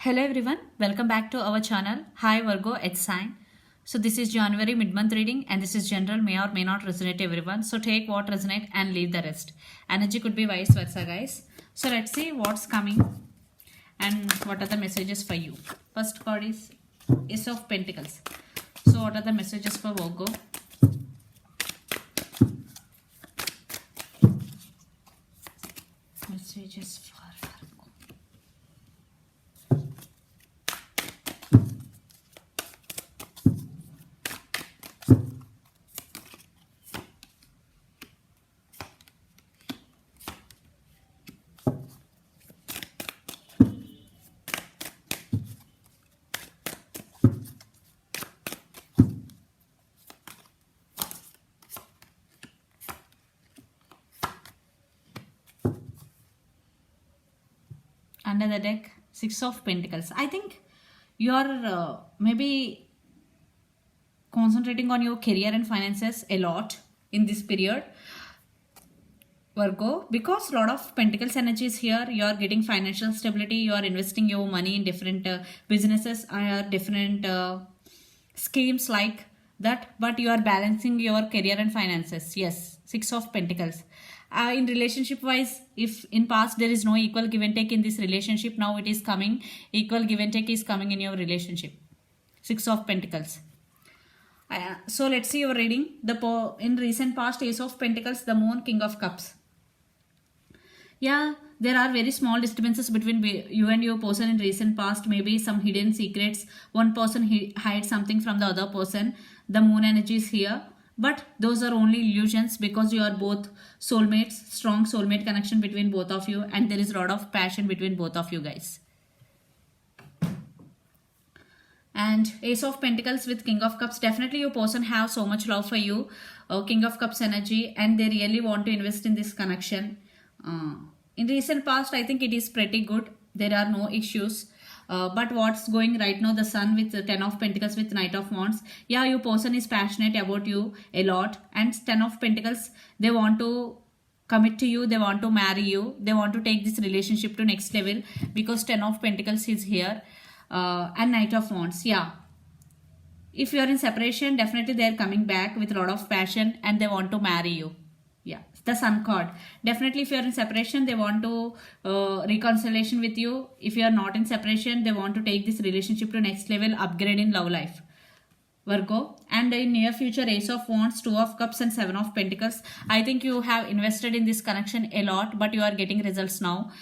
Hello everyone, welcome back to our channel. Hi Virgo, it's sign. So this is January mid-month reading and this is general, may or may not resonate everyone. So take what resonate and leave the rest. Energy could be vice versa guys. So let's see what's coming and what are the messages for you. First card is Ace of Pentacles. So what are the messages for Virgo? Messages for Virgo. Under the deck, Six of Pentacles. I think you are maybe concentrating on your career and finances a lot in this period, Virgo, because a lot of Pentacles energy is here. You are getting financial stability, you are investing your money in different businesses or different schemes like that, but you are balancing your career and finances. Yes, Six of Pentacles. In relationship wise, if in past there is no equal give and take in this relationship, now it is coming, equal give and take is coming in your relationship. Six of Pentacles. So let's see your reading. In recent past, Ace of Pentacles, the Moon, King of Cups. Yeah, there are very small disturbances between you and your person in recent past. Maybe some hidden secrets. One person hides something from the other person. The Moon energy is here. But those are only illusions because you are both soulmates. Strong soulmate connection between both of you. And there is a lot of passion between both of you guys. And Ace of Pentacles with King of Cups. Definitely your person have so much love for you. King of Cups energy. And they really want to invest in this connection. In recent past, I think it is pretty good. There are no issues. But what's going right now, the Sun with the Ten of Pentacles with Knight of Wands. Yeah, your person is passionate about you a lot. And Ten of Pentacles, they want to commit to you. They want to marry you. They want to take this relationship to next level because Ten of Pentacles is here. And Knight of Wands. Yeah. If you are in separation, definitely they are coming back with a lot of passion and they want to marry you. Yeah, the Sun card. Definitely if you are in separation, they want to reconciliation with you. If you are not in separation, they want to take this relationship to next level, upgrade in love life. Virgo. And in near future, Ace of Wands, Two of Cups and Seven of Pentacles. I think you have invested in this connection a lot, but you are getting results now.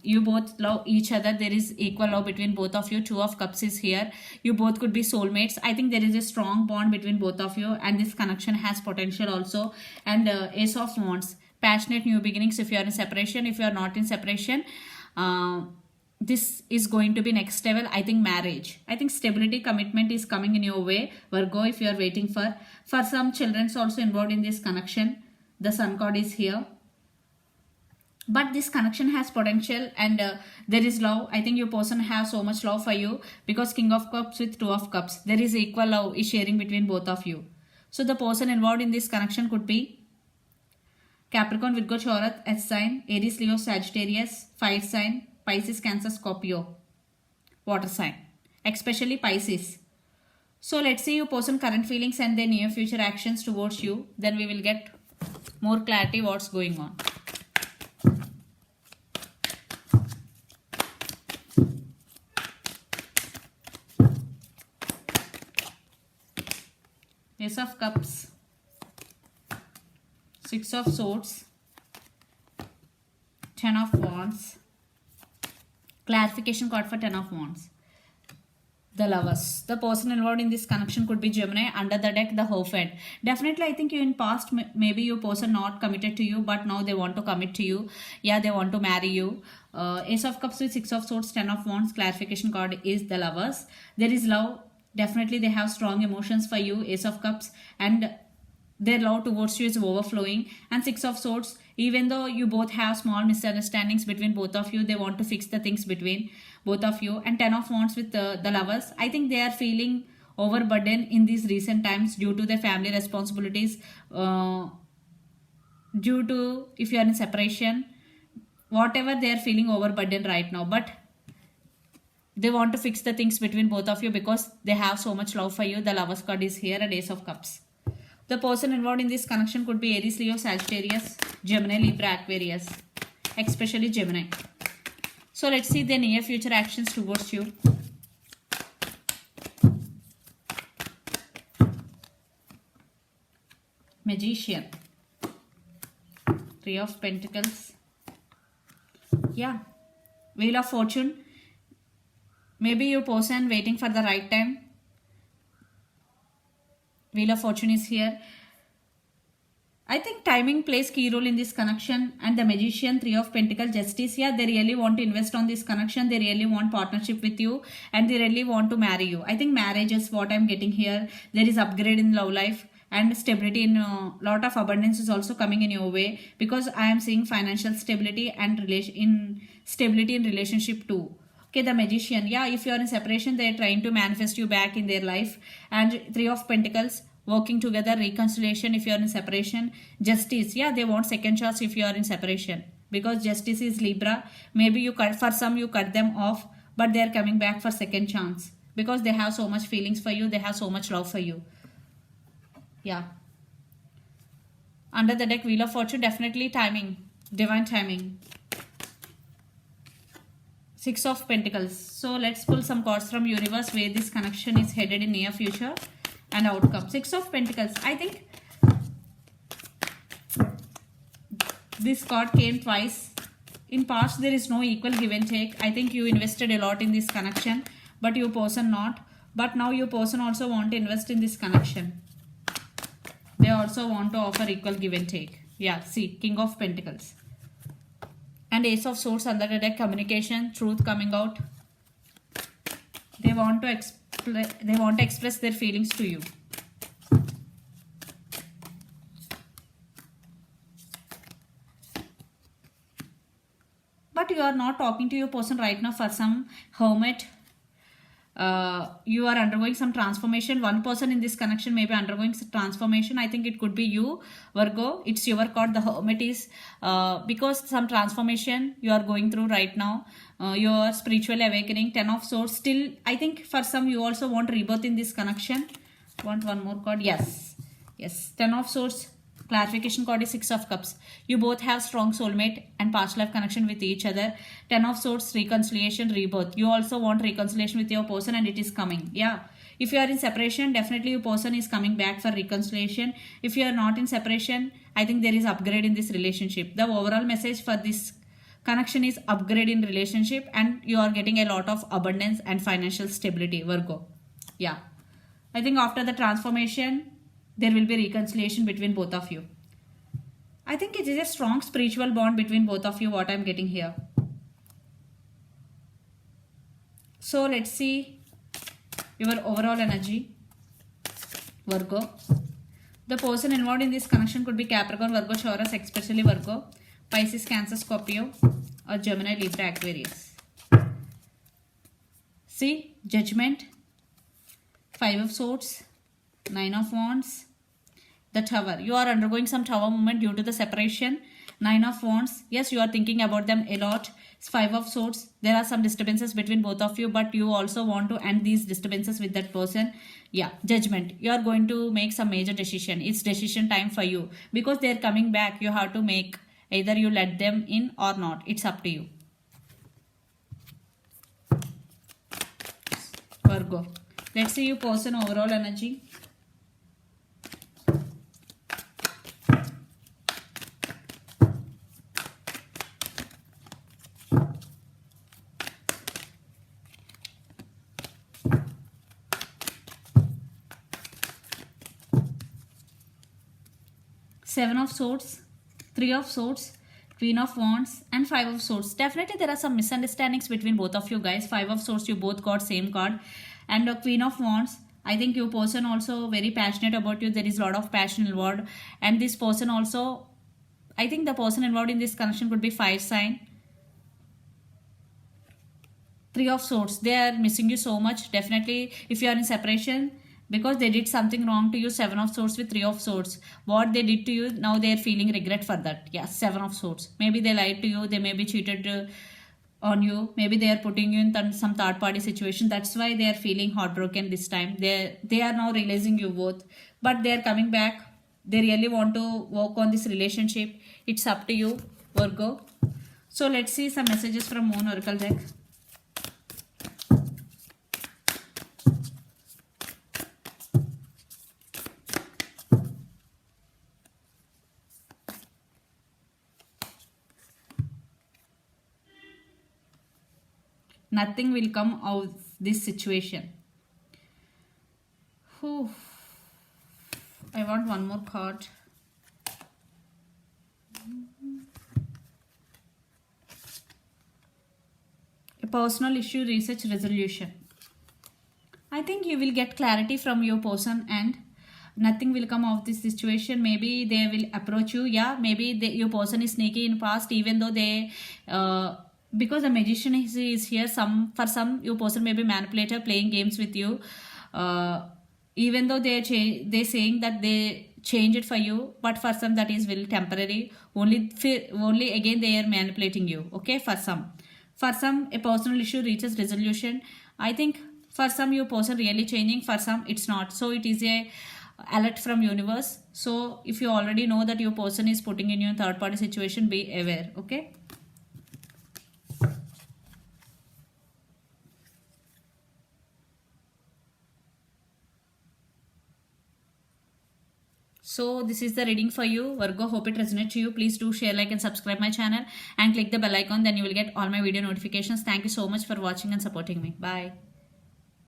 You both love each other. There is equal love between both of you. Two of Cups is here. You both could be soulmates. I think there is a strong bond between both of you and this connection has potential also. And Ace of Wands, passionate new beginnings if you are in separation. If you are not in separation, this is going to be next level. I think marriage, I think stability, commitment is coming in your way, Virgo. If you are waiting for some children's also involved in this connection, the Sun card is here. But this connection has potential and there is love. I think your person has so much love for you because King of Cups with Two of Cups, there is equal love is sharing between both of you. So the person involved in this connection could be Capricorn, Virgo, Taurus, Earth sign, Aries, Leo, Sagittarius, fire sign, Pisces, Cancer, Scorpio, water sign, especially Pisces. So let's see your person current feelings and their near future actions towards you. Then we will get more clarity what's going on. Ace of Cups, Six of Swords, Ten of Wands. Clarification card for Ten of Wands. The Lovers. The person involved in this connection could be Gemini. Under the deck, the Hierophant. Definitely, I think you in past, maybe your person not committed to you, but now they want to commit to you. Yeah, they want to marry you. Ace of Cups with Six of Swords, Ten of Wands. Clarification card is the Lovers. There is love. Definitely, they have strong emotions for you, Ace of Cups. And their love towards you is overflowing. And Six of Swords, even though you both have small misunderstandings between both of you, they want to fix the things between both of you. And Ten of Wands with the Lovers, I think they are feeling overburdened in these recent times due to their family responsibilities, due to if you are in separation, whatever they are feeling overburdened right now. But They want to fix the things between both of you because they have so much love for you. The Lovers card is here and Ace of Cups. The person involved in this connection could be Aries, Leo, Sagittarius, Gemini, Libra, Aquarius, especially Gemini. So let's see the near future actions towards you. Magician, Three of Pentacles, yeah, Wheel of Fortune. Maybe your person waiting for the right time. Wheel of Fortune is here. I think timing plays key role in this connection. And the Magician, Three of Pentacles, Justice. Yeah, they really want to invest on this connection. They really want partnership with you. And they really want to marry you. I think marriage is what I'm getting here. There is upgrade in love life. And stability in lot of abundance is also coming in your way. Because I am seeing financial stability and stability in relationship too. Okay, the Magician. Yeah, if you are in separation, they are trying to manifest you back in their life. And Three of Pentacles, working together, reconciliation if you are in separation. Justice. Yeah, they want second chance if you are in separation. Because Justice is Libra. Maybe you cut, for some you cut them off, but they are coming back for second chance. Because they have so much feelings for you. They have so much love for you. Yeah. Under the deck, Wheel of Fortune, definitely timing. Divine timing. Six of Pentacles. So let's pull some cards from universe where this connection is headed in near future and outcome. Six of Pentacles. I think this card came twice. In past, there is no equal give and take. I think you invested a lot in this connection, but your person not. But now your person also want to invest in this connection. They also want to offer equal give and take. Yeah, see, King of Pentacles. And Ace of Swords under the deck, communication, truth coming out. They want to express their feelings to you. But you are not talking to your person right now for some hermit. You are undergoing some transformation. One person in this connection may be undergoing some transformation. I think it could be you, Virgo. It's your card. The Hermit is because some transformation you are going through right now. Your spiritual awakening. 10 of Swords. Still, I think for some you also want rebirth in this connection. Want one more card? Yes. Yes. 10 of Swords. Clarification card is 6 of Cups. You both have strong soulmate and past life connection with each other. 10 of Swords, reconciliation, rebirth. You also want reconciliation with your person and it is coming. Yeah. If you are in separation, definitely your person is coming back for reconciliation. If you are not in separation, I think there is upgrade in this relationship. The overall message for this connection is upgrade in relationship and you are getting a lot of abundance and financial stability, Virgo. Yeah. I think after the transformation, there will be reconciliation between both of you. I think it is a strong spiritual bond between both of you, what I am getting here. So let's see your overall energy, Virgo. The person involved in this connection could be Capricorn, Virgo, Taurus, especially Virgo, Pisces, Cancer, Scorpio, or Gemini, Libra, Aquarius. See, Judgment, 5 of Swords, 9 of Wands, the Tower. You are undergoing some Tower movement due to the separation. 9 of Wands. Yes, you are thinking about them a lot. 5 of Swords. There are some disturbances between both of you, but you also want to end these disturbances with that person. Yeah, Judgment. You are going to make some major decision. It's decision time for you. Because they are coming back, you have to make either you let them in or not. It's up to you. Virgo. Let's see your person overall energy. Seven of Swords, 3 of Swords, Queen of Wands, and 5 of Swords. Definitely there are some misunderstandings between both of you guys. 5 of Swords, you both got same card. And Queen of Wands, I think your person also very passionate about you. There is a lot of passion involved. And this person also, I think the person involved in this connection could be fire sign. 3 of Swords, they are missing you so much. Definitely if you are in separation, because they did something wrong to you. 7 of Swords with 3 of Swords. What they did to you, now they are feeling regret for that. Yes, 7 of Swords. Maybe they lied to you. They may be cheated on you. Maybe they are putting you in some third party situation. That's why they are feeling heartbroken this time. They are now realizing you both, but they are coming back. They really want to work on this relationship. It's up to you, Virgo. So let's see some messages from Moon Oracle deck. Nothing will come out of this situation. Whew. I want one more card. A personal issue research resolution. I think you will get clarity from your person and nothing will come of this situation. Maybe they will approach you. Yeah, maybe your person is sneaky in past, even though they because the magician is here. For some your person may be manipulator playing games with you. Even though they saying that they change it for you, but for some that is very temporary. Only again they are manipulating you. Okay, for some a personal issue reaches resolution. I think for some your person really changing, for some it's not. So it is a alert from universe. So if you already know that your person is putting in your third party situation, be aware. Okay. So this is the reading for you, Virgo. Hope it resonates to you. Please do share, like and subscribe my channel and click the bell icon. Then you will get all my video notifications. Thank you so much for watching and supporting me. Bye.